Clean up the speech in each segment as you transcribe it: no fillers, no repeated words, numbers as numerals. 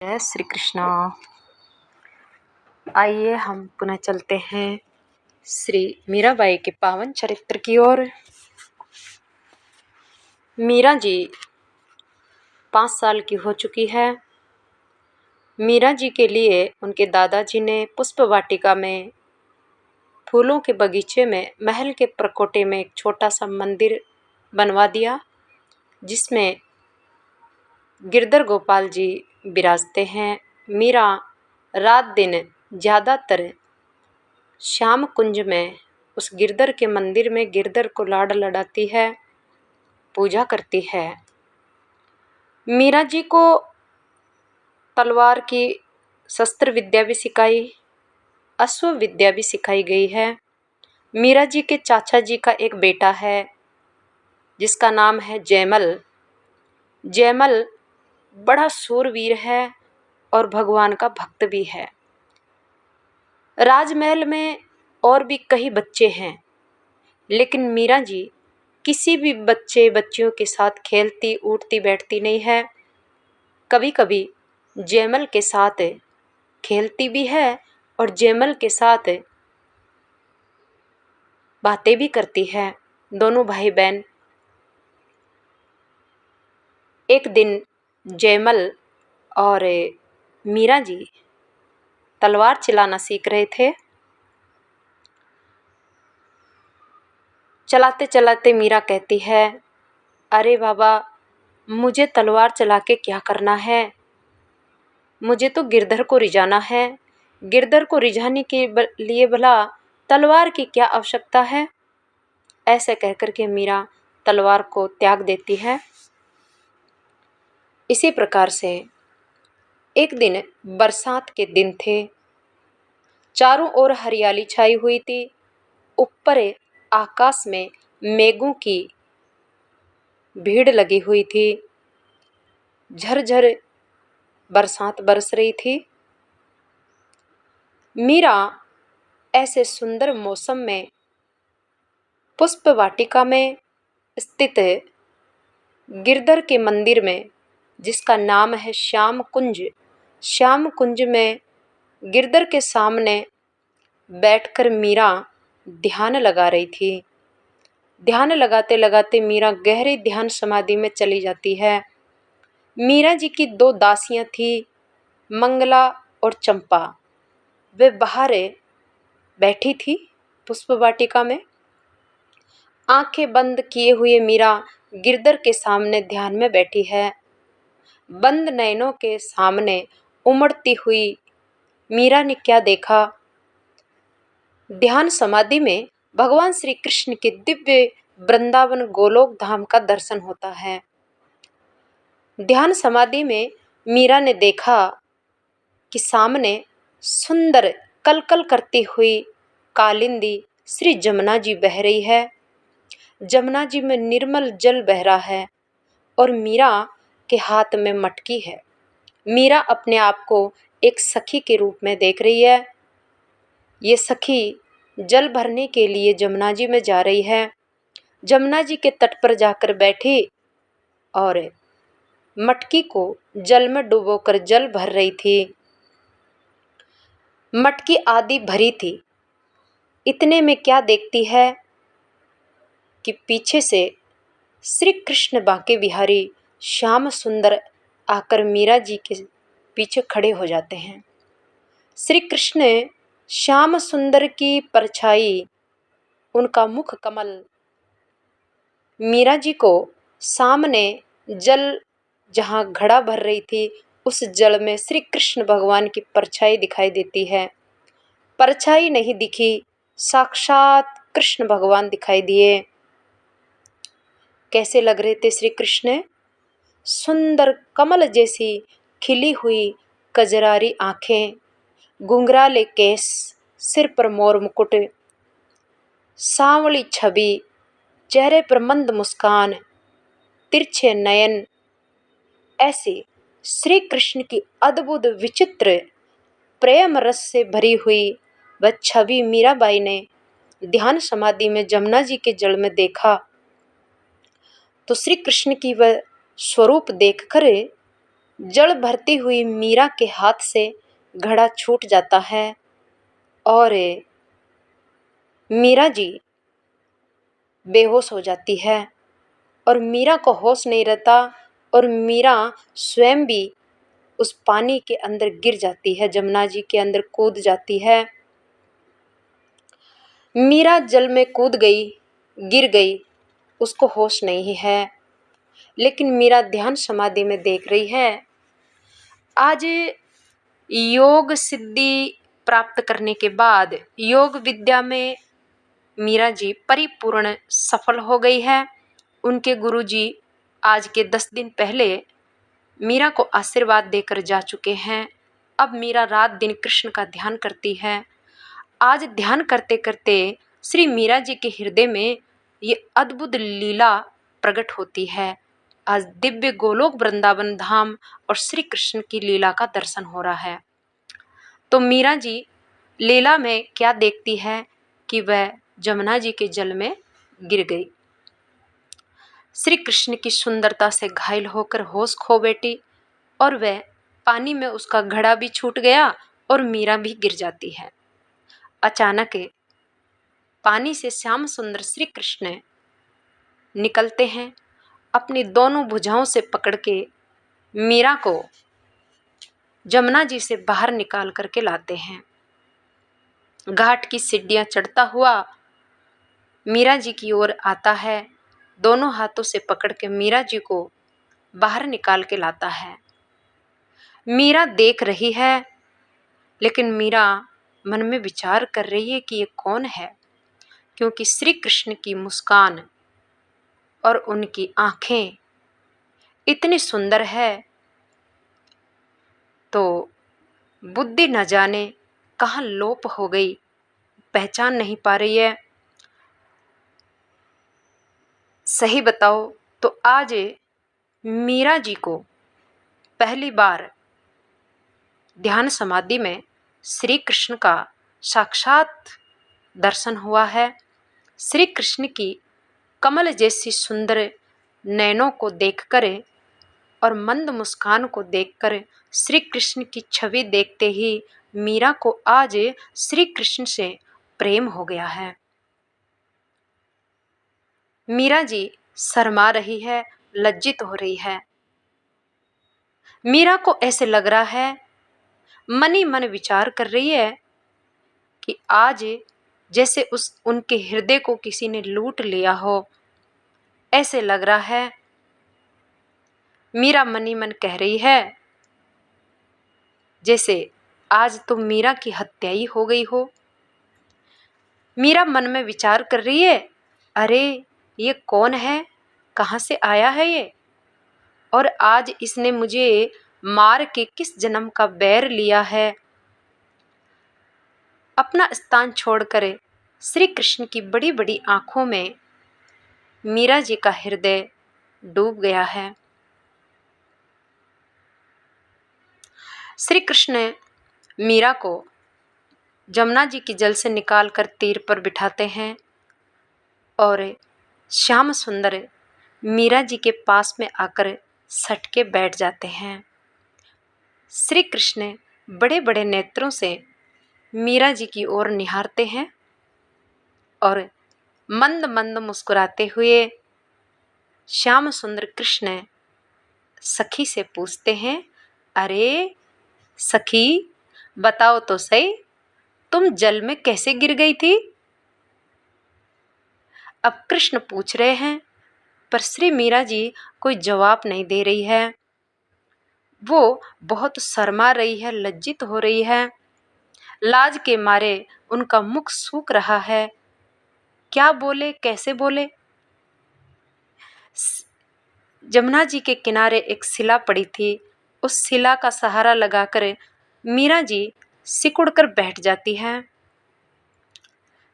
जय श्री कृष्णा। आइए हम पुनः चलते हैं श्री मीराबाई के पावन चरित्र की ओर। मीरा जी 5 साल की हो चुकी है। मीरा जी के लिए उनके दादाजी ने पुष्प वाटिका में, फूलों के बगीचे में, महल के प्रकोटे में एक छोटा सा मंदिर बनवा दिया, जिसमें गिरधर गोपाल जी विराजते हैं। मीरा रात दिन ज़्यादातर श्याम कुंज में उस गिरधर के मंदिर में गिरधर को लाड लड़ाती है, पूजा करती है। मीरा जी को तलवार की शस्त्र विद्या भी सिखाई, अश्व विद्या भी सिखाई गई है। मीरा जी के चाचा जी का एक बेटा है जिसका नाम है जयमल। जयमल बड़ा शूरवीर है और भगवान का भक्त भी है। राजमहल में और भी कई बच्चे हैं, लेकिन मीरा जी किसी भी बच्चियों के साथ खेलती उठती बैठती नहीं है। कभी कभी जयमल के साथ खेलती भी है और जयमल के साथ बातें भी करती है। दोनों भाई बहन। एक दिन जयमल और मीरा जी तलवार चलाना सीख रहे थे। चलाते चलाते मीरा कहती है, अरे बाबा, मुझे तलवार चला के क्या करना है? मुझे तो गिरधर को रिझाना है। गिरधर को रिझाने के लिए भला तलवार की क्या आवश्यकता है? ऐसे कहकर के मीरा तलवार को त्याग देती है। इसी प्रकार से एक दिन बरसात के दिन थे। चारों ओर हरियाली छाई हुई थी। ऊपर आकाश में मेघों की भीड़ लगी हुई थी। झरझर बरसात बरस रही थी। मीरा ऐसे सुंदर मौसम में पुष्प वाटिका में स्थित गिरधर के मंदिर में, जिसका नाम है श्याम कुंज, श्याम कुंज में गिरधर के सामने बैठकर मीरा ध्यान लगा रही थी। ध्यान लगाते लगाते मीरा गहरे ध्यान समाधि में चली जाती है। मीरा जी की 2 दासियां थी, मंगला और चंपा। वे बाहर बैठी थी पुष्प वाटिका में। आंखें बंद किए हुए मीरा गिरधर के सामने ध्यान में बैठी है। बंद नयनों के सामने उमड़ती हुई मीरा ने क्या देखा? ध्यान समाधि में भगवान श्री कृष्ण के दिव्य वृंदावन गोलोक धाम का दर्शन होता है। ध्यान समाधि में मीरा ने देखा कि सामने सुंदर कलकल करती हुई कालिंदी श्री जमुना जी बह रही है। जमुना जी में निर्मल जल बह रहा है और मीरा के हाथ में मटकी है। मीरा अपने आप को एक सखी के रूप में देख रही है। ये सखी जल भरने के लिए जमुना जी में जा रही है। जमुना जी के तट पर जाकर बैठी और मटकी को जल में डुबोकर जल भर रही थी। मटकी आधी भरी थी। इतने में क्या देखती है कि पीछे से श्री कृष्ण बांके बिहारी श्याम सुंदर आकर मीरा जी के पीछे खड़े हो जाते हैं। श्री कृष्ण श्याम सुंदर की परछाई, उनका मुख कमल मीरा जी को सामने जल जहाँ घड़ा भर रही थी, उस जल में श्री कृष्ण भगवान की परछाई दिखाई देती है। परछाई नहीं दिखी, साक्षात कृष्ण भगवान दिखाई दिए। कैसे लग रहे थे श्री कृष्ण? सुंदर कमल जैसी खिली हुई कजरारी आंखें, घुंघराले केस, सिर पर मोर मुकुट, सांवली छवि, चेहरे पर मंद मुस्कान, तिरछे नयन। ऐसी श्री कृष्ण की अद्भुत विचित्र प्रेम रस से भरी हुई वह छवि मीराबाई ने ध्यान समाधि में जमुना जी के जल में देखा। तो श्री कृष्ण की वह स्वरूप देखकर जल भरती हुई मीरा के हाथ से घड़ा छूट जाता है और मीरा जी बेहोश हो जाती है और मीरा को होश नहीं रहता और मीरा स्वयं भी उस पानी के अंदर गिर जाती है, जमुना जी के अंदर कूद जाती है। मीरा जल में कूद गई, गिर गई, उसको होश नहीं है, लेकिन मीरा ध्यान समाधि में देख रही है। आज योग सिद्धि प्राप्त करने के बाद योग विद्या में मीरा जी परिपूर्ण सफल हो गई है। उनके गुरुजी आज के 10 दिन पहले मीरा को आशीर्वाद देकर जा चुके हैं। अब मीरा रात दिन कृष्ण का ध्यान करती है। आज ध्यान करते करते श्री मीरा जी के हृदय में ये अद्भुत लीला प्रकट होती है। आज दिव्य गोलोक वृंदावन धाम और श्री कृष्ण की लीला का दर्शन हो रहा है। तो मीरा जी लीला में क्या देखती है कि वह जमुना जी के जल में गिर गई। श्री कृष्ण की सुंदरता से घायल होकर होश खो बैठी और वह पानी में उसका घड़ा भी छूट गया और मीरा भी गिर जाती है। अचानक पानी से श्याम सुंदर श्री कृष्ण निकलते हैं, अपनी दोनों भुजाओं से पकड़ के मीरा को जमुना जी से बाहर निकाल करके लाते हैं। घाट की सीढ़ियां चढ़ता हुआ मीरा जी की ओर आता है, दोनों हाथों से पकड़ के मीरा जी को बाहर निकाल के लाता है। मीरा देख रही है, लेकिन मीरा मन में विचार कर रही है कि ये कौन है, क्योंकि श्री कृष्ण की मुस्कान और उनकी आंखें इतनी सुंदर है, तो बुद्धि न जाने कहाँ लोप हो गई, पहचान नहीं पा रही है। सही बताओ तो आज मीरा जी को पहली बार ध्यान समाधि में श्री कृष्ण का साक्षात दर्शन हुआ है। श्री कृष्ण की कमल जैसी सुंदर नैनों को देखकर और मंद मुस्कान को देखकर श्री कृष्ण की छवि देखते ही मीरा को आज श्री कृष्ण से प्रेम हो गया है। मीरा जी शर्मा रही है, लज्जित हो रही है। मीरा को ऐसे लग रहा है, मन ही मन विचार कर रही है कि आज जैसे उनके हृदय को किसी ने लूट लिया हो, ऐसे लग रहा है। मीरा मन ही मन कह रही है जैसे आज तो मीरा की हत्या ही हो गई हो। मीरा मन में विचार कर रही है, अरे ये कौन है, कहाँ से आया है ये, और आज इसने मुझे मार के किस जन्म का बैर लिया है। अपना स्थान छोड़कर श्री कृष्ण की बड़ी बड़ी आंखों में मीरा जी का हृदय डूब गया है। श्री कृष्ण मीरा को जमुना जी की जल से निकालकर तीर पर बिठाते हैं और श्याम सुंदर मीरा जी के पास में आकर सट के बैठ जाते हैं। श्री कृष्ण बड़े बड़े नेत्रों से मीरा जी की ओर निहारते हैं और मंद मंद मुस्कुराते हुए श्याम सुंदर कृष्ण सखी से पूछते हैं, अरे सखी बताओ तो सही, तुम जल में कैसे गिर गई थी। अब कृष्ण पूछ रहे हैं, पर श्री मीरा जी कोई जवाब नहीं दे रही है। वो बहुत शर्मा रही है, लज्जित हो रही है, लाज के मारे उनका मुख सूख रहा है। क्या बोले, कैसे बोले। जमुना जी के किनारे एक शिला पड़ी थी, उस शिला का सहारा लगाकर मीरा जी सिकुड़ कर बैठ जाती है।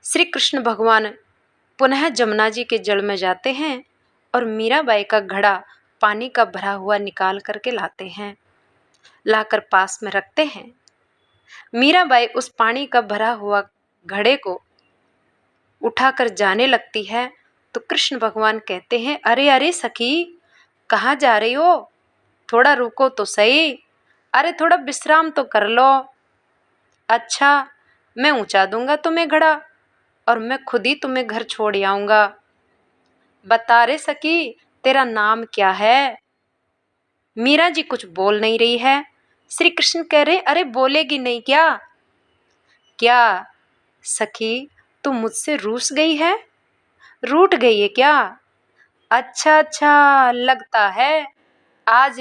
श्री कृष्ण भगवान पुनः जमुना जी के जल में जाते हैं और मीराबाई का घड़ा पानी का भरा हुआ निकाल करके लाते हैं, लाकर पास में रखते हैं। मीराबाई उस पानी का भरा हुआ घड़े को उठाकर जाने लगती है तो कृष्ण भगवान कहते हैं, अरे अरे सखी कहाँ जा रही हो, थोड़ा रुको तो सही, अरे थोड़ा विश्राम तो कर लो। अच्छा, मैं ऊंचा दूंगा तुम्हें घड़ा और मैं खुद ही तुम्हें घर छोड़ आऊंगा। बता रे सखी, तेरा नाम क्या है? मीरा जी कुछ बोल नहीं रही है। श्री कृष्ण कह रहे, अरे बोलेगी नहीं क्या? क्या सखी, तू मुझसे रूठ गई है? रूठ गई है क्या? अच्छा अच्छा, लगता है आज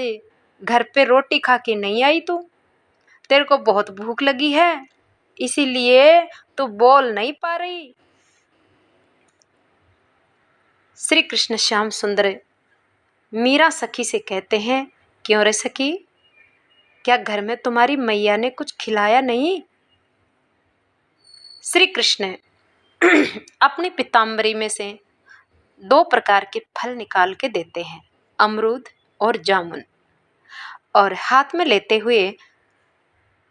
घर पे रोटी खा के नहीं आई तू। तेरे को बहुत भूख लगी है, इसीलिए तू बोल नहीं पा रही। श्री कृष्ण श्याम सुंदर मीरा सखी से कहते हैं, क्यों रे सखी, क्या घर में तुम्हारी मैया ने कुछ खिलाया नहीं? श्री कृष्ण अपनी पीताम्बरी में से 2 प्रकार के फल निकाल के देते हैं, अमरूद और जामुन, और हाथ में लेते हुए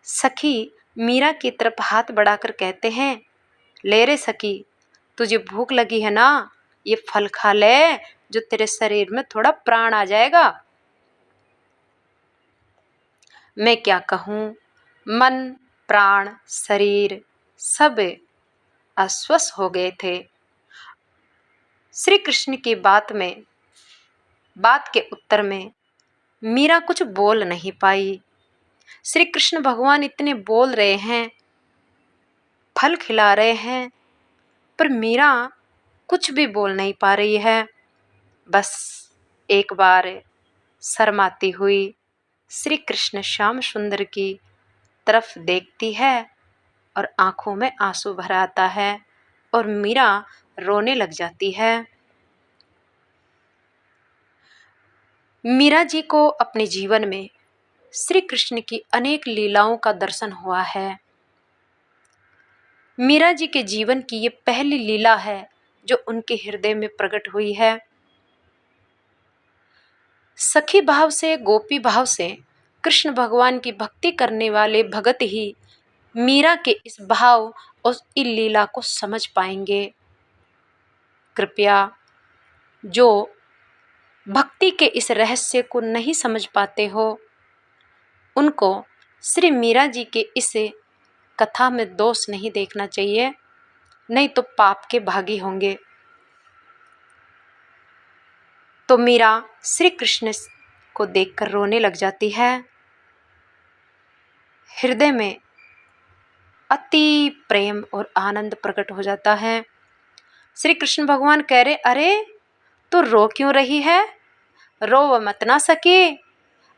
सखी मीरा की तरफ हाथ बढ़ाकर कहते हैं, ले रे सखी, तुझे भूख लगी है ना, ये फल खा ले, जो तेरे शरीर में थोड़ा प्राण आ जाएगा। मैं क्या कहूँ, मन प्राण शरीर सब अस्वस्थ हो गए थे। श्री कृष्ण की बात के उत्तर में मीरा कुछ बोल नहीं पाई। श्री कृष्ण भगवान इतने बोल रहे हैं, फल खिला रहे हैं, पर मीरा कुछ भी बोल नहीं पा रही है। बस एक बार शर्माती हुई श्री कृष्ण श्याम सुंदर की तरफ देखती है और आंखों में आंसू भर आता है और मीरा रोने लग जाती है। मीरा जी को अपने जीवन में श्री कृष्ण की अनेक लीलाओं का दर्शन हुआ है। मीरा जी के जीवन की ये पहली लीला है जो उनके हृदय में प्रकट हुई है। सखी भाव से, गोपी भाव से कृष्ण भगवान की भक्ति करने वाले भगत ही मीरा के इस भाव और इस लीला को समझ पाएंगे। कृपया जो भक्ति के इस रहस्य को नहीं समझ पाते हो, उनको श्री मीरा जी के इस कथा में दोष नहीं देखना चाहिए, नहीं तो पाप के भागी होंगे। तो मीरा श्री कृष्ण को देखकर रोने लग जाती है। हृदय में अति प्रेम और आनंद प्रकट हो जाता है। श्री कृष्ण भगवान कह रहे, अरे तू रो क्यों रही है? रो मत ना सकी,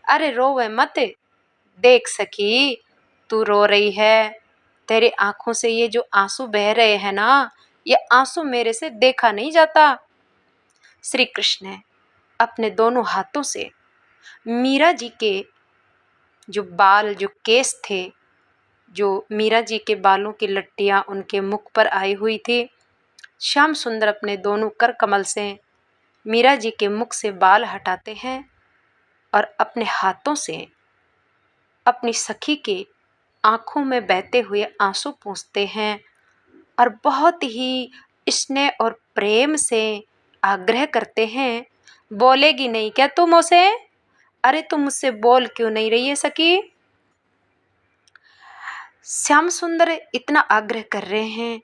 अरे रो मत, देख सकी तू रो रही है, तेरे आंखों से ये जो आंसू बह रहे हैं ना, ये आंसू मेरे से देखा नहीं जाता। श्री कृष्ण ने अपने दोनों हाथों से मीरा जी के जो बाल, जो केस थे, जो मीरा जी के बालों की लट्टियां उनके मुख पर आई हुई थी, श्याम सुंदर अपने दोनों कर कमल से मीरा जी के मुख से बाल हटाते हैं और अपने हाथों से अपनी सखी के आंखों में बहते हुए आंसू पोंछते हैं और बहुत ही स्नेह और प्रेम से आग्रह करते हैं, बोलेगी नहीं क्या तुम उसे? अरे तुम मुझसे बोल क्यों नहीं रही है सखी? श्याम सुंदर इतना आग्रह कर रहे हैं,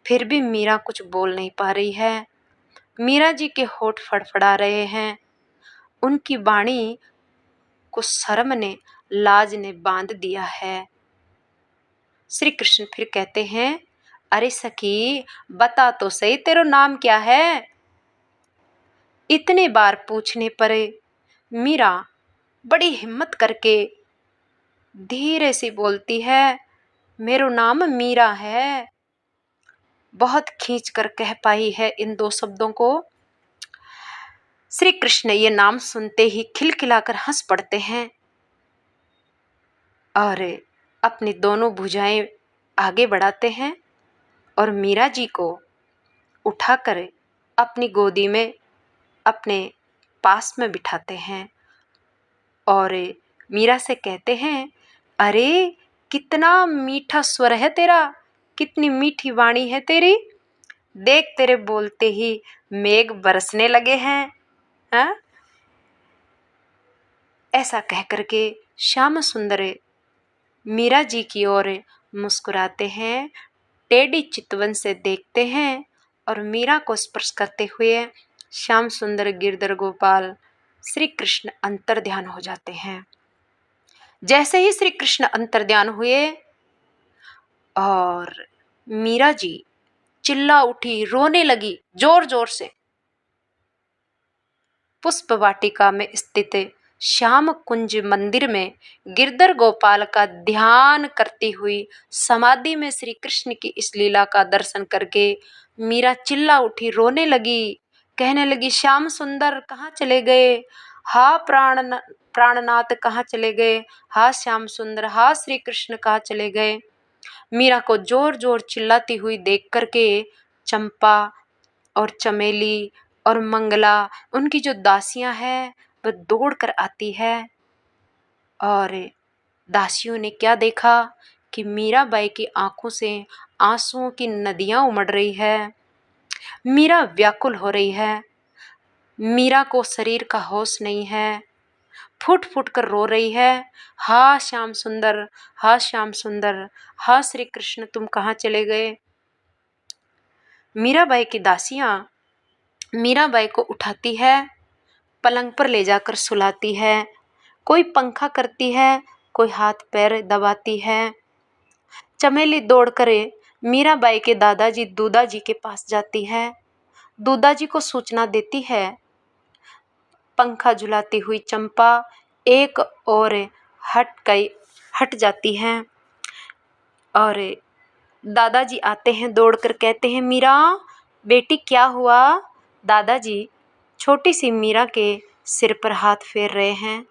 फिर भी मीरा कुछ बोल नहीं पा रही है। मीरा जी के होठ फड़फड़ा रहे हैं, उनकी वाणी को शर्म ने, लाज ने बांध दिया है। श्री कृष्ण फिर कहते हैं, अरे सखी बता तो सही, तेरा नाम क्या है? इतने बार पूछने पर मीरा बड़ी हिम्मत करके धीरे से बोलती है, मेरा नाम मीरा है। बहुत खींच कर कह पाई है इन 2 शब्दों को। श्री कृष्ण ये नाम सुनते ही खिलखिलाकर हंस पड़ते हैं और अपनी दोनों भुजाएं आगे बढ़ाते हैं और मीरा जी को उठाकर अपनी गोदी में अपने पास में बिठाते हैं और मीरा से कहते हैं, अरे कितना मीठा स्वर है तेरा, कितनी मीठी वाणी है तेरी, देख तेरे बोलते ही मेघ बरसने लगे हैं। हाँ? ऐसा कह करके श्याम सुंदर मीरा जी की ओर मुस्कुराते हैं, टेढ़ी चितवन से देखते हैं और मीरा को स्पर्श करते हुए श्याम सुंदर गिरधर गोपाल श्री कृष्ण अंतर्ध्यान हो जाते हैं। जैसे ही श्री कृष्ण अंतर्ध्यान हुए और मीरा जी चिल्ला उठी, रोने लगी जोर जोर से। पुष्प वाटिका में स्थित श्याम कुंज मंदिर में गिरधर गोपाल का ध्यान करती हुई समाधि में श्री कृष्ण की इस लीला का दर्शन करके मीरा चिल्ला उठी, रोने लगी, कहने लगी, श्याम सुंदर कहाँ चले गए? हा प्राणनाथ कहाँ चले गए? हा श्याम सुंदर, हा श्री कृष्ण कहाँ चले गए? मीरा को जोर जोर चिल्लाती हुई देख करके चंपा और चमेली और मंगला, उनकी जो दासियां हैं, वह दौड़ कर आती है। और दासियों ने क्या देखा कि मीराबाई की आंखों से आंसुओं की नदियां उमड़ रही है। मीरा व्याकुल हो रही है। मीरा को शरीर का होश नहीं है, फुट फुट कर रो रही है। हा श्याम सुंदर, हा श्याम सुंदर, हा श्री कृष्ण तुम कहाँ चले गए? मीराबाई की दासियां मीराबाई को उठाती है, पलंग पर ले जाकर सुलाती है, कोई पंखा करती है, कोई हाथ पैर दबाती है। चमेली दौड़कर मीराबाई के दादाजी दूदा जी के पास जाती है, दूदा जी को सूचना देती है। पंखा झुलाती हुई चंपा एक और हट जाती है और दादाजी आते हैं, दौड़कर कहते हैं, मीरा बेटी क्या हुआ? दादाजी छोटी सी मीरा के सिर पर हाथ फेर रहे हैं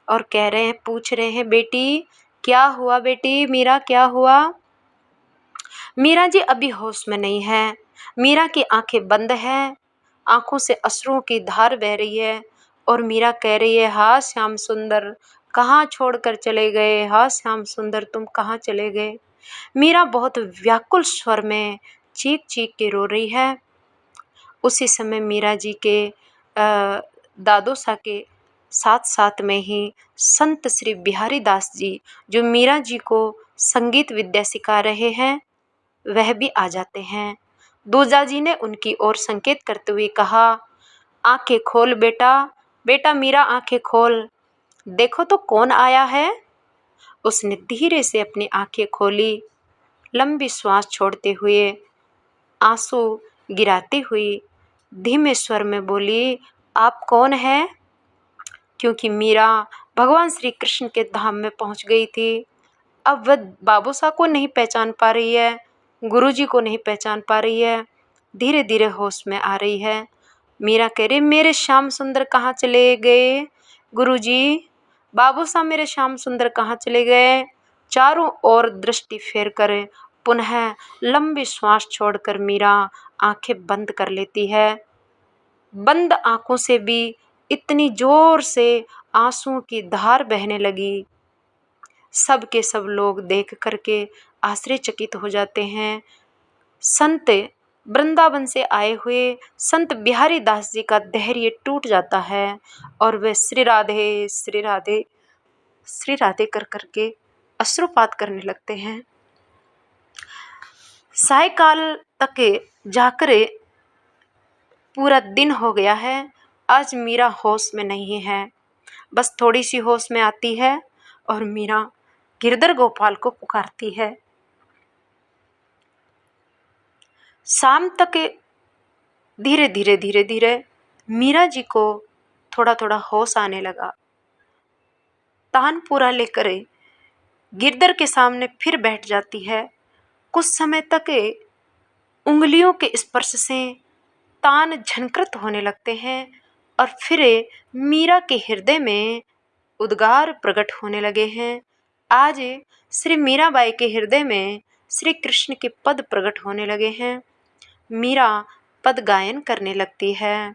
और कह रहे हैं, पूछ रहे हैं, बेटी क्या हुआ? बेटी मीरा क्या हुआ? मीरा जी अभी होश में नहीं है। मीरा की आंखें बंद है, आंखों से अश्रुओं की धार बह रही है और मीरा कह रही है, हा श्याम सुंदर कहाँ छोड़कर चले गए? हा श्याम सुंदर तुम कहाँ चले गए? मीरा बहुत व्याकुल स्वर में चीख चीख के रो रही है। उसी समय मीरा जी के दादोसा के साथ साथ में ही संत श्री बिहारी दास जी, जो मीरा जी को संगीत विद्या सिखा रहे हैं, वह भी आ जाते हैं। दूजा जी ने उनकी ओर संकेत करते हुए कहा, आंखें खोल बेटा, बेटा मीरा आंखें खोल, देखो तो कौन आया है। उसने धीरे से अपनी आंखें खोली, लंबी श्वास छोड़ते हुए, आंसू गिराती हुई धीमे स्वर में बोली, आप कौन है? क्योंकि मीरा भगवान श्री कृष्ण के धाम में पहुंच गई थी। अब वह बाबूसा को नहीं पहचान पा रही है, गुरुजी को नहीं पहचान पा रही है, धीरे धीरे होश में आ रही है। मीरा कह रही, मेरे श्याम सुंदर कहाँ चले गए? गुरुजी, बाबूसा मेरे श्याम सुंदर कहाँ चले गए? चारों ओर दृष्टि फेर कर पुनः लंबी श्वास छोड़कर मीरा आंखें बंद कर लेती है। बंद आंखों से भी इतनी जोर से आंसुओं की धार बहने लगी। सब के सब लोग देख करके आश्चर्यचकित हो जाते हैं। संत वृंदावन से आए हुए संत बिहारी दास जी का धैर्य टूट जाता है और वे श्री राधे श्री राधे श्री राधे कर करके अश्रुपात करने लगते हैं। सायकाल तक जाकर पूरा दिन हो गया है। आज मीरा होश में नहीं है, बस थोड़ी सी होश में आती है और मीरा गिरधर गोपाल को पुकारती है। शाम तक धीरे धीरे मीरा जी को थोड़ा थोड़ा होश आने लगा। तानपुरा लेकर गिरधर के सामने फिर बैठ जाती है। कुछ समय तक उंगलियों के स्पर्श से तान झनकृत होने लगते हैं और फिर मीरा के हृदय में उद्गार प्रकट होने लगे हैं। आज श्री मीराबाई के हृदय में श्री कृष्ण के पद प्रकट होने लगे हैं। मीरा पद गायन करने लगती है।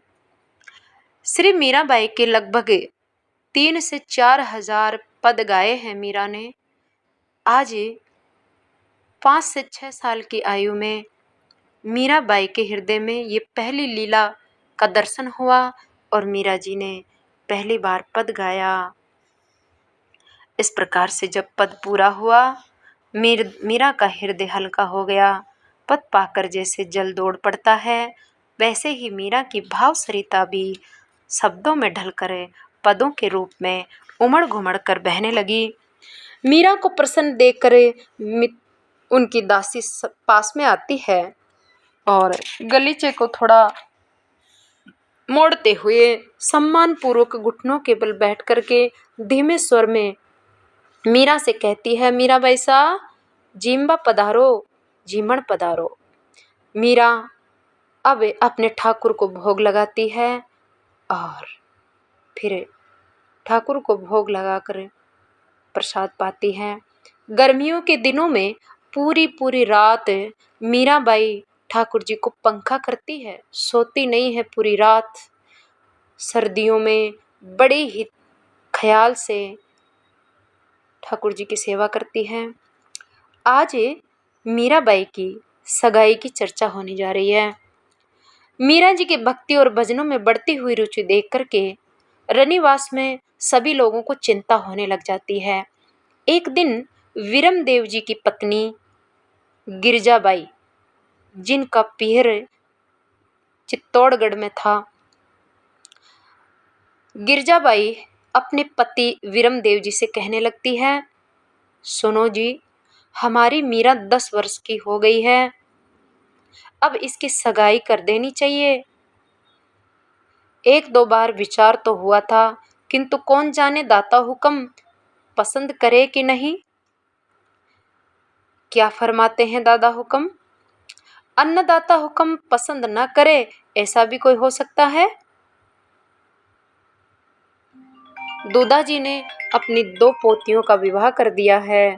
श्री मीराबाई के लगभग 3 से 4 हजार पद गाए हैं मीरा ने। आज 5 से 6 साल की आयु में मीराबाई के हृदय में ये पहली लीला का दर्शन हुआ और मीरा जी ने पहली बार पद गाया। इस प्रकार से जब पद पूरा हुआ, मीरा का हृदय हल्का हो गया। पद पाकर जैसे जल दौड़ पड़ता है, वैसे ही मीरा की भाव सरिता भी शब्दों में ढलकर पदों के रूप में उमड़ घुमड़ कर बहने लगी। मीरा को प्रसन्न देखकर उनकी दासी पास में आती है और गलीचे को थोड़ा मोड़ते हुए सम्मान पूर्वक घुटनों के बल बैठ करके धीमे स्वर में मीरा से कहती है, मीरा बैसा जीम्बा पधारो, जीमण पधारो। मीरा अब अपने ठाकुर को भोग लगाती है और फिर ठाकुर को भोग लगाकर प्रसाद पाती है। गर्मियों के दिनों में पूरी पूरी रात मीराबाई ठाकुर जी को पंखा करती है, सोती नहीं है पूरी रात। सर्दियों में बड़े ही ख्याल से ठाकुर जी की सेवा करती है। आज मीराबाई की सगाई की चर्चा होने जा रही है। मीरा जी की भक्ति और भजनों में बढ़ती हुई रुचि देख करके रनिवास में सभी लोगों को चिंता होने लग जाती है। एक दिन वीरम देव जी की पत्नी गिरजाबाई, जिनका पीहर चित्तौड़गढ़ में था, गिरजाबाई अपने पति वीरम देव जी से कहने लगती है, सुनो जी, हमारी मीरा 10 वर्ष की हो गई है, अब इसकी सगाई कर देनी चाहिए। 1-2 बार विचार तो हुआ था, किंतु कौन जाने दाता हुक्म पसंद करे कि नहीं। क्या फरमाते हैं दादा हुक्म? अन्नदाता हुक्म पसंद न करे, ऐसा भी कोई हो सकता है? दूधा जी ने अपनी 2 पोतियों का विवाह कर दिया है